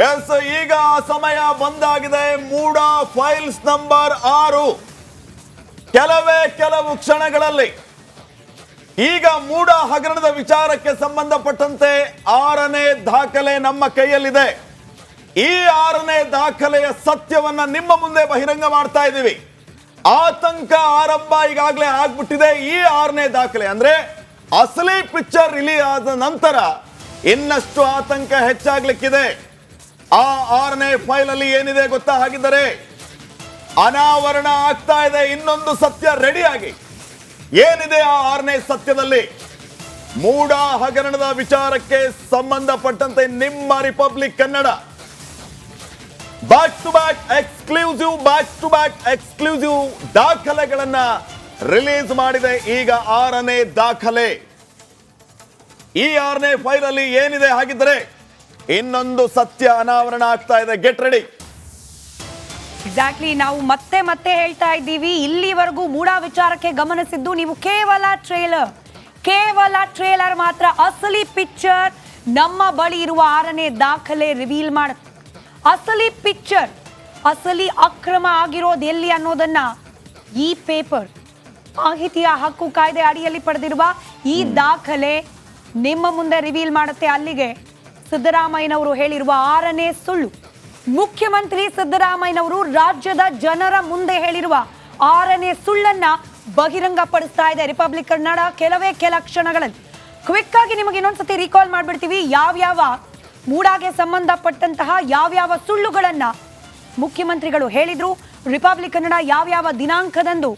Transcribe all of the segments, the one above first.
S, ಈಗ ಸಮಯ ಬಂದಾಗಿದೆ. ಮೂಡ ಫೈಲ್ಸ್ ನಂಬರ್ 6 ಕೆಲವು ಕ್ಷಣಗಳಲ್ಲಿ ಈಗ ಮೂಡ ಹಗರಣದ ವಿಚಾರಕ್ಕೆ ಸಂಬಂಧಪಟ್ಟಂತೆ 6ನೇ ದಾಖಲೆ ನಮ್ಮ ಕೈಯಲ್ಲಿದೆ. ಈ 6ನೇ ದಾಖಲೆಯ ಸತ್ಯವನ್ನ ನಿಮ್ಮ ಮುಂದೆ ಬಹಿರಂಗ ಮಾಡ್ತಾ ಇದ್ದೀವಿ. ಆತಂಕ ಆರಂಭ ಈಗಾಗಲೇ ಆಗ್ಬಿಟ್ಟಿದೆ. ಈ 6ನೇ ದಾಖಲೆ ಅಂದ್ರೆ ಅಸಲಿ ಪಿಕ್ಚರ್ ರಿಲೀಸ್ ಆದ ನಂತರ ಇನ್ನಷ್ಟು ಆತಂಕ ಹೆಚ್ಚಾಗ್ಲಿಕ್ಕಿದೆ. ಆ 6ನೇ ಫೈಲ್ ಅಲ್ಲಿ ಏನಿದೆ ಗೊತ್ತಾ? ಹಾಗಿದ್ದರೆ ಅನಾವರಣ ಆಗ್ತಾ ಇದೆ ಇನ್ನೊಂದು ಸತ್ಯ ರೆಡಿಯಾಗಿ. ಏನಿದೆ ಆ 6ನೇ ಸತ್ಯದಲ್ಲಿ? ಮೂಡ ಹಗರಣದ ವಿಚಾರಕ್ಕೆ ಸಂಬಂಧಪಟ್ಟಂತೆ ನಿಮ್ಮ Republic Kannada back to back exclusive ದಾಖಲೆಗಳನ್ನ ರಿಲೀಸ್ ಮಾಡಿದೆ. ಈಗ 6ನೇ ದಾಖಲೆ. ಈ 6ನೇ ಫೈಲ್ ಅಲ್ಲಿ ಏನಿದೆ? ಹಾಗಿದ್ರೆ ಇನ್ನೊಂದು ಸತ್ಯ ಅನಾವರಣ ಆಗ್ತಾ ಇದೆ. Get ready. ಎಕ್ಸಾಕ್ಟ್ಲಿ. ನಾವು ಮತ್ತೆ ಹೇಳ್ತಾ ಇದ್ದೀವಿ, ಇಲ್ಲಿವರೆಗೂ ಮೂಡ ವಿಚಾರಕ್ಕೆ ಗಮನಿಸಿದ್ದು ನೀವು ಕೇವಲ ಟ್ರೇಲರ್ ಮಾತ್ರ. ಅಸಲಿ ಪಿಕ್ಚರ್ ನಮ್ಮ ಬಳಿ ಇರುವ 6ನೇ ದಾಖಲೆ ರಿವೀಲ್ ಮಾಡುತ್ತೆ. ಅಸಲಿ ಪಿಕ್ಚರ್, ಅಸಲಿ ಅಕ್ರಮ ಆಗಿರೋದು ಎಲ್ಲಿ ಅನ್ನೋದನ್ನ ಈ ಪೇಪರ್, ಮಾಹಿತಿಯ ಹಕ್ಕು ಕಾಯ್ದೆ ಅಡಿಯಲ್ಲಿ ಪಡೆದಿರುವ ಈ ದಾಖಲೆ ನಿಮ್ಮ ಮುಂದೆ ರಿವೀಲ್ ಮಾಡುತ್ತೆ. ಅಲ್ಲಿಗೆ ಸಿದ್ದರಾಮಯ್ಯನವರು ಹೇಳಿರುವ 6ನೇ ಸುಳ್ಳು, ಮುಖ್ಯಮಂತ್ರಿ ಸಿದ್ದರಾಮಯ್ಯನವರು ರಾಜ್ಯದ ಜನರ ಮುಂದೆ ಹೇಳಿರುವ 6ನೇ ಸುಳ್ಳನ್ನ ಬಹಿರಂಗಪಡಿಸ್ತಾ ಇದೆ ರಿಪಬ್ಲಿಕ್ ಕನ್ನಡ ಕೆಲ ಕ್ಷಣಗಳಲ್ಲಿ. ಕ್ವಿಕ್ ಆಗಿ ನಿಮಗೆ ಇನ್ನೊಂದ್ಸತಿ ರೀಕಾಲ್ ಮಾಡ್ಬಿಡ್ತೀವಿ. ಯಾವ್ಯಾವ ಮೂಡಾಗೆ ಸಂಬಂಧಪಟ್ಟಂತಹ ಯಾವ್ಯಾವ ಸುಳ್ಳುಗಳನ್ನ ಮುಖ್ಯಮಂತ್ರಿಗಳು ಹೇಳಿದ್ರು, ರಿಪಬ್ಲಿಕ್ ಕನ್ನಡ ಯಾವ್ಯಾವ ದಿನಾಂಕದಂದು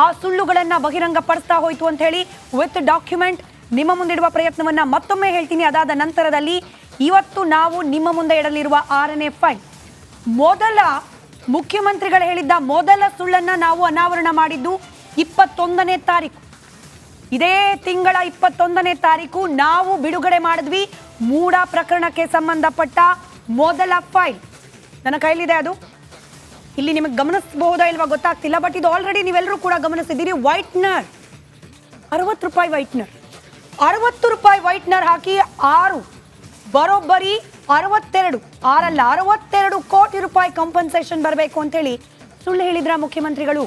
ಆ ಸುಳ್ಳುಗಳನ್ನ ಬಹಿರಂಗಪಡಿಸ್ತಾ ಹೋಯ್ತು ಅಂತ ಹೇಳಿ ವಿತ್ ಡಾಕ್ಯುಮೆಂಟ್ ನಿಮ್ಮ ಮುಂದಿಡುವ ಪ್ರಯತ್ನವನ್ನ ಮತ್ತೊಮ್ಮೆ ಹೇಳ್ತೀನಿ. ಅದಾದ ನಂತರದಲ್ಲಿ ಇವತ್ತು ನಾವು ನಿಮ್ಮ ಮುಂದೆ ಇಡಲಿರುವ 6ನೇ ಫೈಲ್, ಮೊದಲ ಮುಖ್ಯಮಂತ್ರಿಗಳು ಹೇಳಿದ್ದ ಮೊದಲ ಸುಳ್ಳನ್ನ ನಾವು ಅನಾವರಣ ಮಾಡಿದ್ದು 21ನೇ ತಾರೀಕು. ಇದೇ ತಿಂಗಳ 21ನೇ ತಾರೀಕು ನಾವು ಬಿಡುಗಡೆ ಮಾಡಿದ್ವಿ ಮೂಡ ಪ್ರಕರಣಕ್ಕೆ ಸಂಬಂಧಪಟ್ಟ ಮೊದಲ ಫೈಲ್. ನನ್ನ ಕೈಲಿದೆ ಅದು. ಇಲ್ಲಿ ನಿಮಗೆ ಗಮನಿಸಬಹುದಾ ಇಲ್ವಾ ಗೊತ್ತಾಗ್ತಿಲ್ಲ, ಬಟ್ ಇದು ಆಲ್ರೆಡಿ ನೀವೆಲ್ಲರೂ ಕೂಡ ಗಮನಿಸಿದ್ದೀರಿ. ವೈಟ್ನರ್ 60 ರೂಪಾಯಿ ವೈಟ್ನರ್, 60 ರೂಪಾಯಿ ವೈಟ್ನರ್ ಹಾಕಿ 6 ಬರೋಬ್ಬರಿ 62 ಕೋಟಿ ರೂಪಾಯಿ ಕಾಂಪನ್ಸೇಷನ್ ಬರಬೇಕು ಅಂತ ಹೇಳಿ ಸುಳ್ಳು ಹೇಳಿದ್ರ ಮುಖ್ಯಮಂತ್ರಿಗಳು.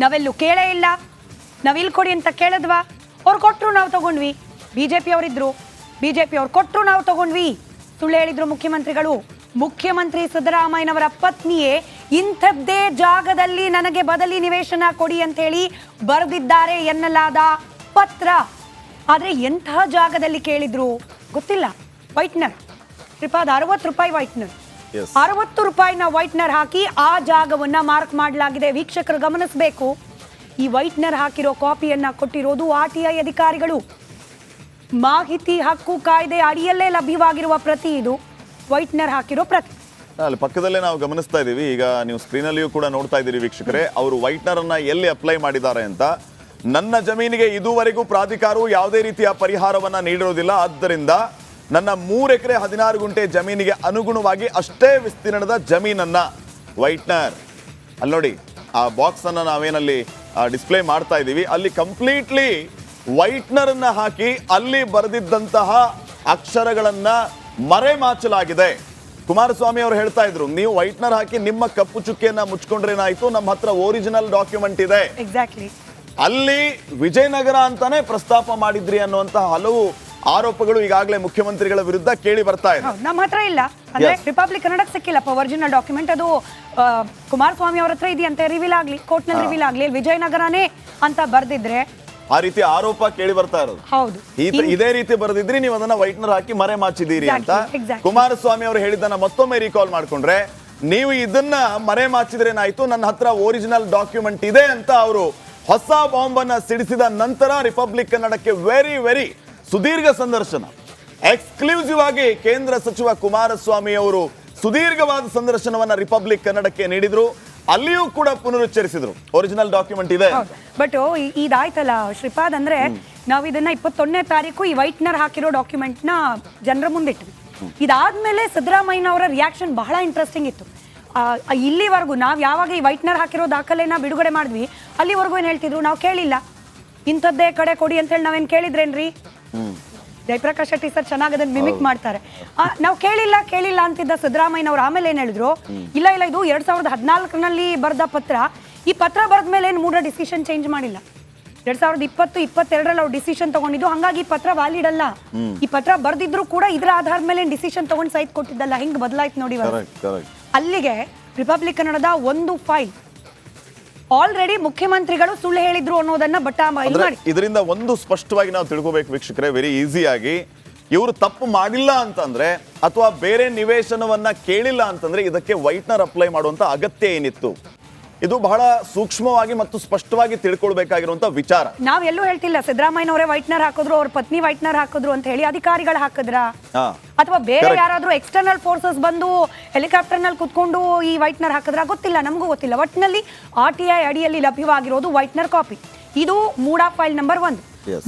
ನಾವೆಲ್ಲೂ ಕೇಳೇ ಇಲ್ಲ. ನಾವಿಲ್ಲಿ ಕೊಡಿ ಅಂತ ಕೇಳಿದ್ವಾ? ಅವ್ರು ಕೊಟ್ಟರು ನಾವು ತಗೊಂಡ್ವಿ. ಬಿಜೆಪಿ ಅವ್ರು ಕೊಟ್ಟರು ನಾವು ತಗೊಂಡ್ವಿ. ಸುಳ್ಳು ಹೇಳಿದ್ರು ಮುಖ್ಯಮಂತ್ರಿಗಳು. ಮುಖ್ಯಮಂತ್ರಿ ಸಿದ್ದರಾಮಯ್ಯನವರ ಪತ್ನಿಯೇ ಇಂಥದ್ದೇ ಜಾಗದಲ್ಲಿ ನನಗೆ ಬದಲಿ ನಿವೇಶನ ಕೊಡಿ ಅಂತ ಹೇಳಿ ಬರೆದಿದ್ದಾರೆ ಎನ್ನಲಾದ ಪತ್ರ. ಆದ್ರೆ ಎಂತಹ ಜಾಗದಲ್ಲಿ ಕೇಳಿದ್ರು ಗೊತ್ತಿಲ್ಲ. ವೈಟ್ನರ್ ಶ್ರೀಪಾದ್ 60 ರೂಪಾಯಿ ವೈಟ್ನರ್, 60 ರೂಪಾಯಿನ ವೈಟ್ನರ್ ಹಾಕಿ ಆ ಜಾಗವನ್ನ ಮಾರ್ಕ್ ಮಾಡಲಾಗಿದೆ. ವೀಕ್ಷಕರು ಗಮನಿಸಬೇಕು, ಈ ವೈಟ್ನರ್ ಹಾಕಿರೋ ಕಾಪಿಯನ್ನ ಕೊಟ್ಟಿರೋದು RTI ಅಧಿಕಾರಿಗಳು. ಮಾಹಿತಿ ಹಕ್ಕು ಕಾಯ್ದೆ ಅಡಿಯಲ್ಲೇ ಲಭ್ಯವಾಗಿರುವ ಪ್ರತಿ ಇದು, ವೈಟ್ನರ್ ಹಾಕಿರೋ ಪ್ರತಿ. ಅಲ್ಲಿ ಪಕ್ಕದಲ್ಲೇ ನಾವು ಗಮನಿಸ್ತಾ ಇದೀವಿ. ಈಗ ನೀವು ಸ್ಕ್ರೀನ್ ಅಲ್ಲಿಯೂ ಕೂಡ ನೋಡ್ತಾ ಇದ್ದೀರಿ ವೀಕ್ಷಕರೇ, ಅವರು ವೈಟ್ನರ್ ಅನ್ನ ಎಲ್ಲಿ ಅಪ್ಲೈ ಮಾಡಿದ್ದಾರೆ ಅಂತ. ನನ್ನ ಜಮೀನಿಗೆ ಇದುವರೆಗೂ ಪ್ರಾಧಿಕಾರವು ಯಾವುದೇ ರೀತಿಯ ಪರಿಹಾರವನ್ನ ನೀಡಿರೋದಿಲ್ಲ. ಆದ್ದರಿಂದ ನನ್ನ 3 ಎಕರೆ 16 ಗುಂಟೆ ಜಮೀನಿಗೆ ಅನುಗುಣವಾಗಿ ಅಷ್ಟೇ ವಿಸ್ತೀರ್ಣದ ಜಮೀನನ್ನ ವೈಟ್ನರ್ ಅಲ್ಲಿ ನೋಡಿ, ಆ ಬಾಕ್ಸ್ ಅನ್ನ ನಾವೇನಲ್ಲಿ ಡಿಸ್ಪ್ಲೇ ಮಾಡ್ತಾ ಇದ್ದೀವಿ. ಅಲ್ಲಿ ಕಂಪ್ಲೀಟ್ಲಿ ವೈಟ್ನರ್ ಅನ್ನ ಹಾಕಿ ಅಲ್ಲಿ ಬರೆದಿದ್ದಂತಹ ಅಕ್ಷರಗಳನ್ನ ಮರೆಮಾಚಲಾಗಿದೆ. ಕುಮಾರಸ್ವಾಮಿ ಅವರು ಹೇಳ್ತಾ ಇದ್ರು, ನೀವು ವೈಟ್ನರ್ ಹಾಕಿ ನಿಮ್ಮ ಕಪ್ಪು ಚುಕ್ಕಿಯನ್ನ ಮುಚ್ಕೊಂಡ್ರೇನಾಯ್ತು, ನಮ್ಮ ಹತ್ರ ಒರಿಜಿನಲ್ ಡಾಕ್ಯುಮೆಂಟ್ ಇದೆ. ಎಕ್ಸಾಕ್ಟ್ಲಿ. ಅಲ್ಲಿ ವಿಜಯನಗರ ಅಂತಾನೆ ಪ್ರಸ್ತಾಪ ಮಾಡಿದ್ರಿ ಅನ್ನುವಂತಹ ಹಲವು ಆರೋಪಗಳು ಈಗಾಗಲೇ ಮುಖ್ಯಮಂತ್ರಿಗಳ ವಿರುದ್ಧ ಕೇಳಿ ಬರ್ತಾ ಇದೆ. ನಮ್ಮ ಹತ್ರ ಇಲ್ಲ ಅಂದ್ರೆ ರಿಪಬ್ಲಿಕ್ ಕನ್ನಡಕ್ಕೆ ಸಿಕ್ಕಿಲ್ಲಪ್ಪ ಒರಿಜಿನಲ್ ಡಾಕ್ಯುಮೆಂಟ್. ಅದು ಕುಮಾರಸ್ವಾಮಿ ಅವ್ರ ಹತ್ರ ಇದೆಯಂತೆ, ರಿವೀಲ್ ಆಗ್ಲಿ, ಕೋರ್ಟ್ ನಲ್ಲಿ ರಿವೀಲ್ ಆಗ್ಲಿ, ವಿಜಯನಗರನೇ ಅಂತ ಬರ್ದಿದ್ರೆ ಆ ರೀತಿ ಆರೋಪ ಕೇಳಿ ಬರ್ತಾ ಇರೋದು. ಹೌದು, ಇದೇ ರೀತಿ ಬರೆದಿದ್ರಿ, ನೀವು ಅದನ್ನ ವೈಟ್ನರ್ ಹಾಕಿ ಮರೆ ಮಾಚಿದ್ದೀರಿ ಅಂತ ಕುಮಾರಸ್ವಾಮಿ ಅವರು ಹೇಳಿದ್ದನ್ನ ಮತ್ತೊಮ್ಮೆ ರೀಕಾಲ್ ಮಾಡ್ಕೊಂಡ್ರೆ, ನೀವು ಇದನ್ನ ಮರೆ ಮಾಚಿದ್ರೇನಾಯ್ತು, ನನ್ನ ಹತ್ರ ಒರಿಜಿನಲ್ ಡಾಕ್ಯುಮೆಂಟ್ ಇದೆ ಅಂತ ಅವರು ಹೊಸ ಬಾಂಬ್ ಅನ್ನ ಸಿಡಿಸಿದ ನಂತರ ರಿಪಬ್ಲಿಕ್ ಕನ್ನಡಕ್ಕೆ ವೆರಿ ಸುದೀರ್ಘ ಸಂದರ್ಶನ, ಎಕ್ಸ್ಕ್ಲೂಸಿವ್ ಆಗಿ ಕೇಂದ್ರ ಸಚಿವ ಕುಮಾರಸ್ವಾಮಿ ಅವರು ಸುದೀರ್ಘವಾದ ಸಂದರ್ಶನವನ್ನ ರಿಪಬ್ಲಿಕ್ ಕನ್ನಡಕ್ಕೆ ನೀಡಿದ್ರು. ಅಲ್ಲಿಯೂ ಕೂಡ ಪುನರುಚ್ಚರಿಸಿದ್ರು ಒರಿಜಿನಲ್ ಡಾಕ್ಯುಮೆಂಟ್ ಇದೆ. ಬಟ್ ಇದಾಯ್ತಲ್ಲ ಶ್ರೀಪಾದ್, ಅಂದ್ರೆ ನಾವು ಇದನ್ನ 21ನೇ ತಾರೀಕು ಈ ವೈಟ್ನರ್ ಹಾಕಿರೋ ಡಾಕ್ಯುಮೆಂಟ್ ನ ಜನರ ಮುಂದಿಟ್ವಿ. ಇದಾದ್ಮೇಲೆ ಸಿದ್ದರಾಮಯ್ಯನವರ ರಿಯಾಕ್ಷನ್ ಬಹಳ ಇಂಟ್ರೆಸ್ಟಿಂಗ್ ಇತ್ತು. ಇಲ್ಲಿವರೆಗೂ ನಾವು ಯಾವಾಗ ಈ ವೈಟ್ನರ್ ಹಾಕಿರೋ ದಾಖಲೆನ ಬಿಡುಗಡೆ ಮಾಡಿದ್ವಿ, ಅಲ್ಲಿವರೆಗೂ ಏನ್ ಹೇಳ್ತಿದ್ರು, ನಾವು ಕೇಳಿಲ್ಲ, ಇಂಥದ್ದೇ ಕಡೆ ಕೊಡಿ ಅಂತ ಹೇಳಿ ನಾವೇನ್ ಕೇಳಿದ್ರೇನ್ರಿ? ಜಯಪ್ರಕಾಶ್ ಶೆಟ್ಟಿ ಸರ್ ಚೆನ್ನಾಗಿ ಅದನ್ನ ಮಿಮಿಕ್ ಮಾಡ್ತಾರೆ. ನಾವು ಕೇಳಿಲ್ಲ ಅಂತಿದ್ದ ಸಿದ್ದರಾಮಯ್ಯನವ್ರು ಆಮೇಲೆ ಏನ್ ಹೇಳಿದ್ರು, ಇಲ್ಲ ಇದು 2014ರಲ್ಲಿ ಬರೆದ ಪತ್ರ, ಈ ಪತ್ರ ಬರೆದ ಮೇಲೆ ಏನು ಮೂಡ ಡಿಸಿಷನ್ ಚೇಂಜ್ ಮಾಡಿಲ್ಲ. 2020-22ರಲ್ಲಿ ಅವ್ರು ಡಿಸಿಷನ್ ತಗೊಂಡಿದ್ದು, ಹಂಗಾಗಿ ಈ ಪತ್ರ ವ್ಯಾಲಿಡ್ ಅಲ್ಲ. ಈ ಪತ್ರ ಬರ್ದಿದ್ರು ಕೂಡ ಇದರ ಆಧಾರದ ಮೇಲೆ ಡಿಸಿಷನ್ ತಗೊಂಡು ಸೈಟ್ ಕೊಟ್ಟಿದ್ದಲ್ಲ. ಹಿಂಗ್ ಬದಲಾಯ್ತು ನೋಡಿ. ಅಲ್ಲಿಗೆ ರಿಪಬ್ಲಿಕ್ ಕನ್ನಡದ ಒಂದು ಫೈಲ್ ಆಲ್ರೆಡಿ ಮುಖ್ಯಮಂತ್ರಿಗಳು ಸುಳ್ಳು ಹೇಳಿದ್ರು ಅನ್ನೋದನ್ನ ಇದರಿಂದ ಒಂದು ಸ್ಪಷ್ಟವಾಗಿ ನಾವು ತಿಳ್ಕೋಬೇಕು ವೀಕ್ಷಕರೇ, ವೆರಿ ಈಸಿಯಾಗಿ. ಇವರು ತಪ್ಪು ಮಾಡಿಲ್ಲ ಅಂತಂದ್ರೆ ಅಥವಾ ಬೇರೆ ನಿವೇಶನವನ್ನ ಕೇಳಿಲ್ಲ ಅಂತಂದ್ರೆ ಇದಕ್ಕೆ ವೈಟ್ನರ್ ಅಪ್ಲೈ ಮಾಡುವಂತ ಅಗತ್ಯ ಏನಿತ್ತು? ಇದು ಬಹಳ ಸೂಕ್ಷ್ಮವಾಗಿ ಮತ್ತು ಸ್ಪಷ್ಟವಾಗಿ ತಿಳ್ಕೊಳ್ಬೇಕಾಗಿರುವಂತ ವಿಚಾರ. ನಾವೆಲ್ಲೂ ಹೇಳ್ತಿಲ್ಲ ಸಿದ್ದರಾಮಯ್ಯನವರೇ ವೈಟ್ನರ್ ಹಾಕಿದ್ರು, ಅವ್ರ ಪತ್ನಿ ವೈಟ್ನರ್ ಹಾಕಿದ್ರು ಅಂತ ಹೇಳಿ. ಅಧಿಕಾರಿಗಳು ಹಾಕಿದ್ರ ಅಥವಾ ಬೇರೆ ಯಾರಾದ್ರೂ ಎಕ್ಸ್ಟರ್ನಲ್ ಫೋರ್ಸಸ್ ಬಂದು ಹೆಲಿಕಾಪ್ಟರ್ ನಲ್ಲಿ ಕುತ್ಕೊಂಡು ಈ ವೈಟ್ನರ್ ಹಾಕಿದ್ರ ಗೊತ್ತಿಲ್ಲ, ನಮಗೂ ಗೊತ್ತಿಲ್ಲ. ಒಟ್ಟಿನಲ್ಲಿ RTI ಅಡಿಯಲ್ಲಿ ಲಭ್ಯವಾಗಿರೋದು ವೈಟ್ನರ್ ಕಾಪಿ. ಇದು MUDA file number 1.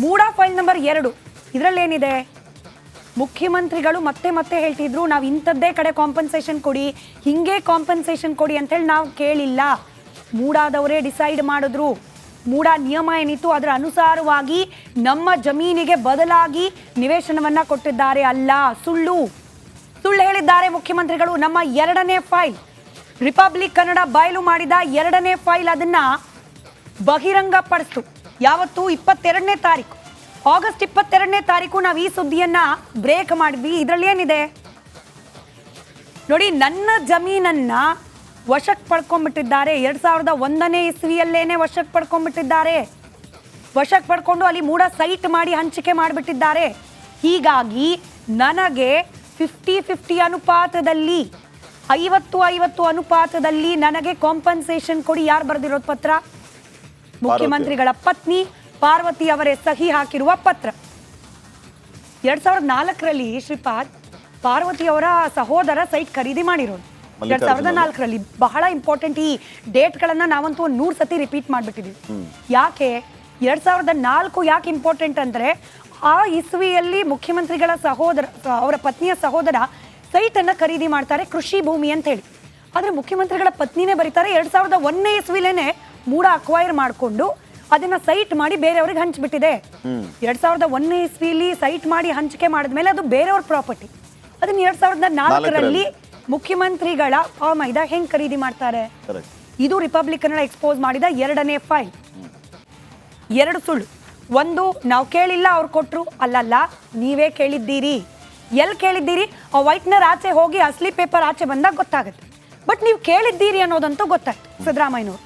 MUDA file number 2 ಇದರಲ್ಲಿ ಏನಿದೆ? ಮುಖ್ಯಮಂತ್ರಿಗಳು ಮತ್ತೆ ಹೇಳ್ತಿದ್ರು, ನಾವು ಇಂಥದ್ದೇ ಕಡೆ ಕಾಂಪನ್ಸೇಷನ್ ಕೊಡಿ, ಹಿಂಗೆ ಕಾಂಪನ್ಸೇಷನ್ ಕೊಡಿ ಅಂತ ಹೇಳಿ ನಾವು ಕೇಳಿಲ್ಲ. ಮೂಡಾದವರೇ ಡಿಸೈಡ್ ಮಾಡಿದ್ರು. ಮೂಡಾ ನಿಯಮ ಏನಿತ್ತು ಅದರ ಅನುಸಾರವಾಗಿ ನಮ್ಮ ಜಮೀನಿಗೆ ಬದಲಾಗಿ ನಿವೇಶನವನ್ನ ಕೊಟ್ಟಿದ್ದಾರೆ. ಅಲ್ಲ, ಸುಳ್ಳು ಹೇಳಿದ್ದಾರೆ ಮುಖ್ಯಮಂತ್ರಿಗಳು. ನಮ್ಮ 2ನೇ ಫೈಲ್ ರಿಪಬ್ಲಿಕ್ ಕನ್ನಡ ಬಯಲು ಮಾಡಿದ 2ನೇ ಫೈಲ್ ಅದನ್ನ ಬಹಿರಂಗ ಪಡಿಸ್ತು. ಯಾವತ್ತು? 22ನೇ ತಾರೀಕು, ಆಗಸ್ಟ್ 22ನೇ ತಾರೀಕು ನಾವು ಈ ಸುದ್ದಿಯನ್ನ ಬ್ರೇಕ್ ಮಾಡಿದ್ವಿ. ಇದರಲ್ಲಿ ಏನಿದೆ ನೋಡಿ, ನನ್ನ ಜಮೀನನ್ನ ವಶಕ್ಕೆ ಪಡ್ಕೊಂಡ್ಬಿಟ್ಟಿದ್ದಾರೆ. 2001ನೇ ಇಸ್ವಿಯಲ್ಲೇನೆ ವಶಕ್ಕೆ ಪಡ್ಕೊಂಡ್ಬಿಟ್ಟಿದ್ದಾರೆ. ವಶಕ್ಕೆ ಪಡ್ಕೊಂಡು ಅಲ್ಲಿ ಮೂಡ ಸೈಟ್ ಮಾಡಿ ಹಂಚಿಕೆ ಮಾಡಿಬಿಟ್ಟಿದ್ದಾರೆ. ಹೀಗಾಗಿ ನನಗೆ 50-50 ಅನುಪಾತದಲ್ಲಿ 50-50 ಅನುಪಾತದಲ್ಲಿ ನನಗೆ ಕಾಂಪನ್ಸೇಷನ್ ಕೊಡಿ. ಯಾರು ಬರೆದಿರೋದು ಪತ್ರ? ಮುಖ್ಯಮಂತ್ರಿಗಳ ಪತ್ನಿ ಪಾರ್ವತಿ ಅವರೇ ಸಹಿ ಹಾಕಿರುವ ಪತ್ರ. 2004ರಲ್ಲಿ ಶ್ರೀಪಾದ್ ಪಾರ್ವತಿ ಅವರ ಸಹೋದರ ಸೈಟ್ ಖರೀದಿ ಮಾಡಿರೋದು. 2004ರಲ್ಲಿ. ಬಹಳ ಇಂಪಾರ್ಟೆಂಟ್ ಈ ಡೇಟ್ಗಳನ್ನ ನಾವಂತೂ 100 ಸತಿ ರಿಪೀಟ್ ಮಾಡ್ಬಿಟ್ಟಿದೀವಿ. ಯಾಕೆ 2004 ಯಾಕೆ ಇಂಪಾರ್ಟೆಂಟ್ ಅಂದ್ರೆ, ಆ ಇಸ್ವಿಯಲ್ಲಿ ಮುಖ್ಯಮಂತ್ರಿಗಳ ಸಹೋದರ, ಅವರ ಪತ್ನಿಯ ಸಹೋದರ ಸೈಟ್ ಅನ್ನ ಖರೀದಿ ಮಾಡ್ತಾರೆ, ಕೃಷಿ ಭೂಮಿ ಅಂತ ಹೇಳಿ. ಆದ್ರೆ ಮುಖ್ಯಮಂತ್ರಿಗಳ ಪತ್ನಿನೇ ಬರೀತಾರೆ 2001ನೇ ಇಸ್ವಿಲೇನೆ ಮೂಡ ಅಕ್ವೈರ್ ಮಾಡಿಕೊಂಡು ಅದನ್ನ ಸೈಟ್ ಮಾಡಿ ಬೇರೆಯವ್ರಿಗೆ ಹಂಚ್ಬಿಟ್ಟಿದೆ. 2001ನೇ ಇಸ್ವಿಲಿ ಸೈಟ್ ಮಾಡಿ ಹಂಚಿಕೆ ಮಾಡಿದ್ಮೇಲೆ ಅದು ಬೇರೆಯವ್ರ ಪ್ರಾಪರ್ಟಿ. ಅದನ್ನ 2004ರಲ್ಲಿ ಮುಖ್ಯಮಂತ್ರಿಗಳ ಫಾರ್ಮ್ ಹೆಂಗ್ ಖರೀದಿ ಮಾಡ್ತಾರೆ? ಇದು ರಿಪಬ್ಲಿಕ್ ಕನ್ನಡ ಎಕ್ಸ್ಪೋಸ್ ಮಾಡಿದ 2ನೇ ಫೈಲ್. 2 ಸುಳ್ಳು. ಒಂದು, ನಾವು ಕೇಳಿಲ್ಲ ಅವ್ರು ಕೊಟ್ರು. ಅಲ್ಲಲ್ಲ, ನೀವೇ ಕೇಳಿದ್ದೀರಿ. ಎಲ್ಲಿ ಕೇಳಿದ್ದೀರಿ? ಆ ವೈಟ್ನರ್ ಆಚೆ ಹೋಗಿ ಅಸಲಿ ಪೇಪರ್ ಆಚೆ ಬಂದಾಗ ಗೊತ್ತಾಗುತ್ತೆ. ಬಟ್ ನೀವು ಕೇಳಿದ್ದೀರಿ ಅನ್ನೋದಂತೂ ಗೊತ್ತಾಯ್ತು ಸಿದ್ದರಾಮಯ್ಯನವರು.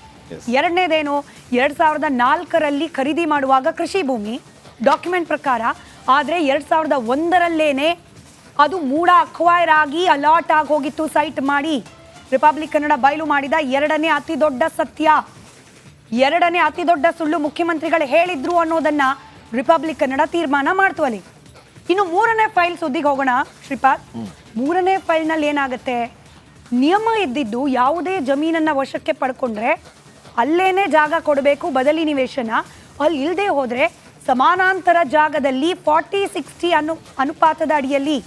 2ನೇದೇನು? 2004ರಲ್ಲಿ ಖರೀದಿ ಮಾಡುವಾಗ ಕೃಷಿ ಭೂಮಿ ಡಾಕ್ಯುಮೆಂಟ್ ಪ್ರಕಾರ. ಆದ್ರೆ 2001ರಲ್ಲೇನೆ ಅದು ಮೂಡ ಅಕ್ವೈರ್ ಆಗಿ ಅಲಾಟ್ ಆಗಿ ಹೋಗಿತ್ತು ಸೈಟ್ ಮಾಡಿ. ರಿಪಬ್ಲಿಕ್ ಕನ್ನಡ ಬಯಲು ಮಾಡಿದ 2ನೇ ಅತಿ ದೊಡ್ಡ ಸತ್ಯ, 2ನೇ ಅತಿ ದೊಡ್ಡ ಸುಳ್ಳು ಮುಖ್ಯಮಂತ್ರಿಗಳು ಹೇಳಿದ್ರು ಅನ್ನೋದನ್ನ ರಿಪಬ್ಲಿಕ್ ಕನ್ನಡ ತೀರ್ಮಾನ ಮಾಡ್ತು ಅಲ್ಲಿ. ಇನ್ನು 3ನೇ ಫೈಲ್ ಸುದ್ದಿಗೆ ಹೋಗೋಣ ಶ್ರೀಪಾದ್. 3ನೇ ಫೈಲ್ನಲ್ಲಿ ಏನಾಗುತ್ತೆ? ನಿಯಮ ಇದ್ದಿದ್ದು ಯಾವುದೇ ಜಮೀನನ್ನ ವಶಕ್ಕೆ ಪಡ್ಕೊಂಡ್ರೆ ಅಲ್ಲೇನೆ ಜಾಗ ಕೊಡಬೇಕು, ಬದಲಿ ನಿವೇಶನ. ಅಲ್ಲಿ ಇಲ್ಲದೆ ಹೋದ್ರೆ ಸಮಾನಾಂತರ ಜಾಗದಲ್ಲಿ 40-60 ಅನುಪಾತದ ಅಡಿಯಲ್ಲಿ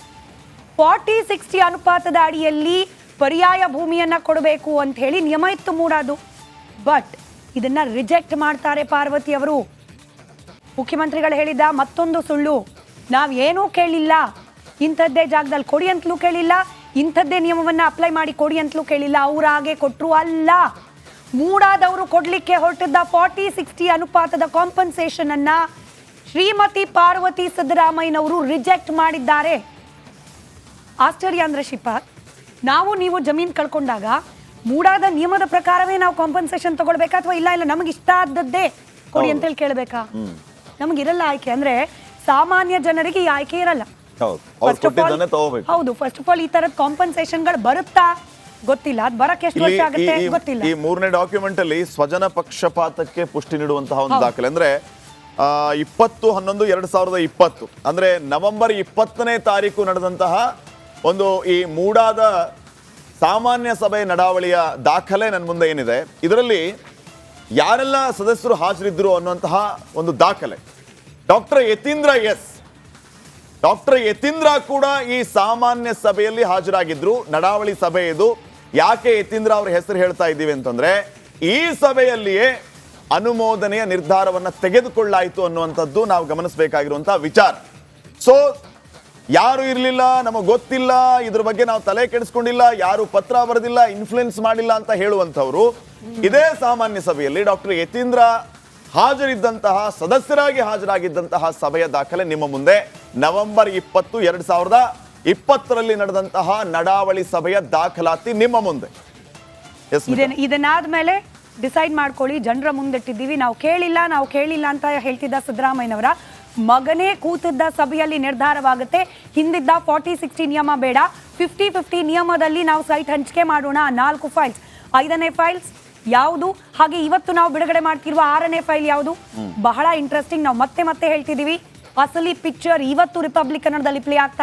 40-60 ಅನುಪಾತದ ಅಡಿಯಲ್ಲಿ ಪರ್ಯಾಯ ಭೂಮಿಯನ್ನ ಕೊಡಬೇಕು ಅಂತ ಹೇಳಿ ನಿಯಮ ಇತ್ತು ಮೂಡಾದು. ಬಟ್ ಇದನ್ನ ರಿಜೆಕ್ಟ್ ಮಾಡ್ತಾರೆ ಪಾರ್ವತಿ ಅವರು. ಮುಖ್ಯಮಂತ್ರಿಗಳು ಹೇಳಿದ ಮತ್ತೊಂದು ಸುಳ್ಳು, ನಾವೇನೂ ಕೇಳಿಲ್ಲ, ಇಂಥದ್ದೇ ಜಾಗದಲ್ಲಿ ಕೊಡಿ ಅಂತಲೂ ಕೇಳಿಲ್ಲ, ಇಂಥದ್ದೇ ನಿಯಮವನ್ನ ಅಪ್ಲೈ ಮಾಡಿ ಕೊಡಿ ಅಂತಲೂ ಕೇಳಿಲ್ಲ, ಅವ್ರ ಹಾಗೆ ಕೊಟ್ರು ಅಲ್ಲ. ಮೂಡಾದವರು ಕೊಡ್ಲಿಕ್ಕೆ ಹೊರಟಿದ್ದ 40-60 ಅನುಪಾತದ ಕಾಂಪನ್ಸೇಷನ್ ಅನ್ನ ಶ್ರೀಮತಿ ಪಾರ್ವತಿ ಸಿದ್ದರಾಮಯ್ಯನವರು ರಿಜೆಕ್ಟ್ ಮಾಡಿದ್ದಾರೆ. ಆಶ್ಚರ್ಯ ಅಂದ್ರೆ ಶ್ರೀಪಾದ್, ನೀವು ಜಮೀನು ಕಳ್ಕೊಂಡಾಗ ಮೂಡಾದ ನಿಯಮದ ಪ್ರಕಾರವೇ ನಾವು ಕಾಂಪನ್ಸೇಷನ್ ತಗೊಳ್ಬೇಕಾ ಅಥವಾ ಇಲ್ಲ ನಮಗೆ ಇಷ್ಟ ಆದದ್ದೇ ಕೊಡಿ ಅಂತ ಹೇಳಿ ಕೇಳಬೇಕಾ? ನಮಗಿರಲ್ಲ ಆಯ್ಕೆ. ಅಂದ್ರೆ ಸಾಮಾನ್ಯ ಜನರಿಗೆ ಈ ಆಯ್ಕೆ ಇರಲ್ಲ. ಹೌದು, ಫಸ್ಟ್ ಆಫ್ ಆಲ್ ಈ ತರದ ಕಾಂಪನ್ಸೇಷನ್ಗಳು ಬರುತ್ತಾ ಗೊತ್ತಿಲ್ಲ, ಅದು ಬರಕ್ಕೆ ಎಷ್ಟು ವರ್ಷ ಆಗುತ್ತೆ ಗೊತ್ತಿಲ್ಲ. ಈ 3ನೇ ಡಾಕ್ಯುಮೆಂಟ್ ಅಲ್ಲಿ ಸ್ವಜನ ಪಕ್ಷಪಾತಕ್ಕೆ ಪುಷ್ಟಿ ನೀಡುವಂತಹ ಒಂದು ದಾಖಲೆ ಅಂದ್ರೆ 20-11-2020 ಅಂದ್ರೆ ನವೆಂಬರ್ 20ನೇ ತಾರೀಕು ನಡೆದಂತಹ ಒಂದು ಈ ಮೂಡಾದ ಸಾಮಾನ್ಯ ಸಭೆ ನಡಾವಳಿಯ ದಾಖಲೆ ನನ್ನ ಮುಂದೆ ಏನಿದೆ. ಇದರಲ್ಲಿ ಯಾರೆಲ್ಲ ಸದಸ್ಯರು ಹಾಜರಿದ್ರು ಅನ್ನುವಂತಹ ಒಂದು ದಾಖಲೆ. ಡಾಕ್ಟರ್ ಯತೀಂದ್ರ ಕೂಡ ಈ ಸಾಮಾನ್ಯ ಸಭೆಯಲ್ಲಿ ಹಾಜರಾಗಿದ್ರು. ನಡಾವಳಿ ಸಭೆ ಇದು. ಯಾಕೆ ಯತೀಂದ್ರ ಅವ್ರ ಹೆಸರು ಹೇಳ್ತಾ ಇದ್ದೀವಿ ಅಂತಂದ್ರೆ, ಈ ಸಭೆಯಲ್ಲಿಯೇ ಅನುಮೋದನೆಯ ನಿರ್ಧಾರವನ್ನ ತೆಗೆದುಕೊಳ್ಳಾಯಿತು ಅನ್ನುವಂಥದ್ದು ನಾವು ಗಮನಿಸಬೇಕಾಗಿರುವಂತಹ ವಿಚಾರ. ಸೊ ಯಾರು ಇರಲಿಲ್ಲ, ನಮಗೆ ಗೊತ್ತಿಲ್ಲ, ಇದ್ರ ಬಗ್ಗೆ ನಾವು ತಲೆ ಕೆಡಿಸ್ಕೊಂಡಿಲ್ಲ, ಯಾರು ಪತ್ರ ಬರೆದಿಲ್ಲ, ಇನ್ಫ್ಲುಯೆನ್ಸ್ ಮಾಡಿಲ್ಲ ಅಂತ ಹೇಳುವಂಥವ್ರು ಇದೇ ಸಾಮಾನ್ಯ ಸಭೆಯಲ್ಲಿ ಡಾಕ್ಟರ್ ಯತೀಂದ್ರ ಹಾಜರಿದ್ದಂತಹ, ಸದಸ್ಯರಾಗಿ ಹಾಜರಾಗಿದ್ದಂತಹ ಸಭೆಯ ದಾಖಲೆ ನಿಮ್ಮ ಮುಂದೆ. ನವೆಂಬರ್ 20, 2020ರಲ್ಲಿ ನಡೆದಂತಹ ನಡಾವಳಿ ಸಭೆಯ ದಾಖಲಾತಿ ನಿಮ್ಮ ಮುಂದೆ. ಇದನ್ನಾದ್ಮೇಲೆ ಡಿಸೈಡ್ ಮಾಡ್ಕೊಳ್ಳಿ, ಜನರ ಮುಂದಿಟ್ಟಿದ್ದೀವಿ. ನಾವು ಕೇಳಿಲ್ಲ ಅಂತ ಹೇಳ್ತಿದ್ದ ಸಿದ್ದರಾಮಯ್ಯನವರ ಮಗನೇ ಕೂತಿದ್ದ ಸಭೆಯಲ್ಲಿ ನಿರ್ಧಾರವಾಗುತ್ತೆ. ಹಿಂದಿದ್ದ 40-60 ನಿಯಮ ಬೇಡ, 50-50 ನಿಯಮದಲ್ಲಿ ನಾವು ಸೈಟ್ ಹಂಚಿಕೆ ಮಾಡೋಣ. 4 ಫೈಲ್ಸ್, 5ನೇ ಫೈಲ್ಸ್ ಯಾವುದು, ಹಾಗೆ ಇವತ್ತು ನಾವು ಬಿಡುಗಡೆ ಮಾಡ್ತಿರುವ 6ನೇ ಫೈಲ್ ಯಾವುದು, ಬಹಳ ಇಂಟ್ರೆಸ್ಟಿಂಗ್. ನಾವು ಮತ್ತೆ ಹೇಳ್ತಿದೀವಿ, ಅಸಲಿ ಪಿಕ್ಚರ್ ಇವತ್ತು ರಿಪಬ್ಲಿಕ್ ಕನ್ನಡದಲ್ಲಿ ಪ್ಲೇ ಆಗ್ತಾ